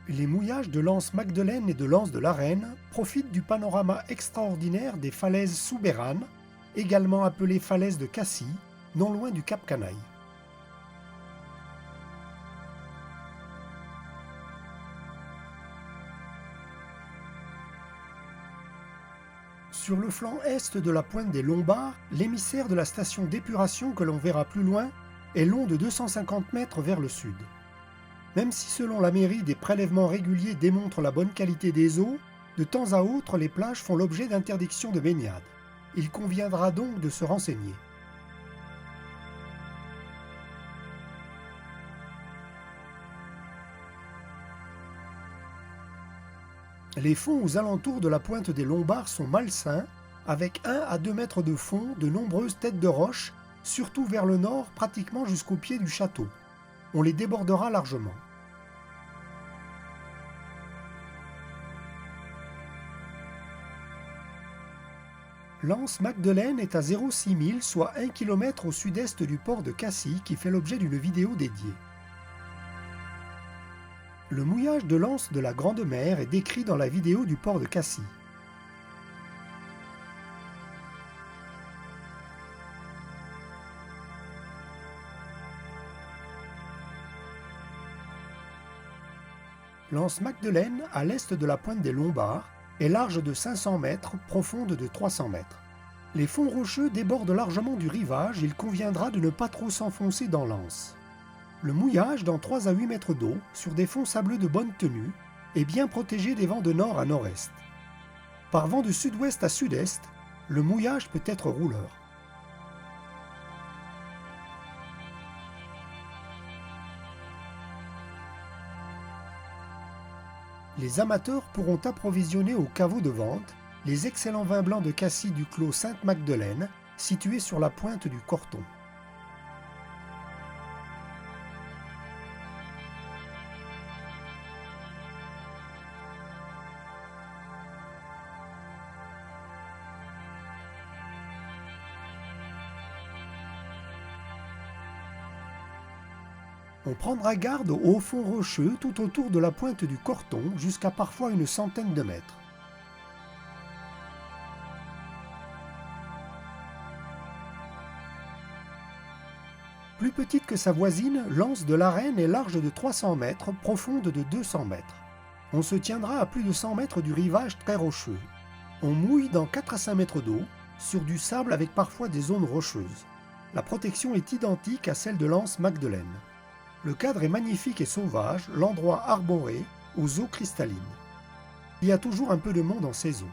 Les mouillages de l'anse Magdeleine et de l'anse de la Reine profitent du panorama extraordinaire des falaises souberanes, également appelées falaises de Cassis, non loin du cap Canaille. Sur le flanc est de la pointe des Lombards, l'émissaire de la station d'épuration que l'on verra plus loin est long de 250 mètres vers le sud. Même si selon la mairie des prélèvements réguliers démontrent la bonne qualité des eaux, de temps à autre les plages font l'objet d'interdictions de baignade. Il conviendra donc de se renseigner. Les fonds aux alentours de la pointe des Lombards sont malsains, avec 1 à 2 mètres de fond, de nombreuses têtes de roche, surtout vers le nord, pratiquement jusqu'au pied du château. On les débordera largement. L'anse Magdeleine est à 0,6 milles, soit 1 km au sud-est du port de Cassis, qui fait l'objet d'une vidéo dédiée. Le mouillage de l'anse de la Grande Mer est décrit dans la vidéo du port de Cassis. L'anse Magdeleine, à l'est de la pointe des Lombards, est large de 500 mètres, profonde de 300 mètres. Les fonds rocheux débordent largement du rivage, il conviendra de ne pas trop s'enfoncer dans l'anse. Le mouillage, dans 3 à 8 mètres d'eau, sur des fonds sableux de bonne tenue, est bien protégé des vents de nord à nord-est. Par vent de sud-ouest à sud-est, le mouillage peut être rouleur. Les amateurs pourront approvisionner au caveau de vente les excellents vins blancs de Cassis du clos Sainte-Magdeleine, situé sur la pointe du Corton. On prendra garde aux hauts fonds rocheux tout autour de la pointe du Corton, jusqu'à parfois une centaine de mètres. Plus petite que sa voisine, l'anse de la Reine est large de 300 mètres, profonde de 200 mètres. On se tiendra à plus de 100 mètres du rivage très rocheux. On mouille dans 4 à 5 mètres d'eau, sur du sable avec parfois des zones rocheuses. La protection est identique à celle de l'anse Magdeleine. Le cadre est magnifique et sauvage, l'endroit arboré, aux eaux cristallines. Il y a toujours un peu de monde en saison.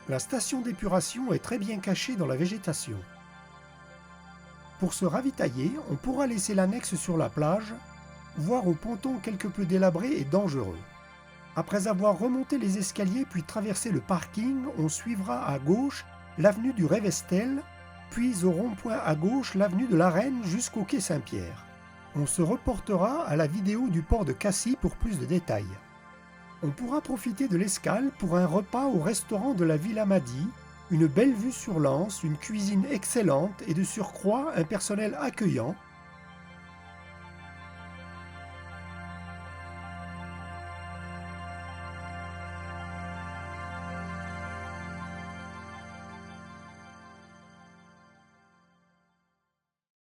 La station d'épuration est très bien cachée dans la végétation. Pour se ravitailler, on pourra laisser l'annexe sur la plage voire au ponton quelque peu délabré et dangereux. Après avoir remonté les escaliers puis traversé le parking, on suivra à gauche l'avenue du Révestel, puis au rond-point à gauche l'avenue de la Reine jusqu'au quai Saint-Pierre. On se reportera à la vidéo du port de Cassis pour plus de détails. On pourra profiter de l'escale pour un repas au restaurant de la Villa Madi, une belle vue sur l'Anse, une cuisine excellente et de surcroît un personnel accueillant,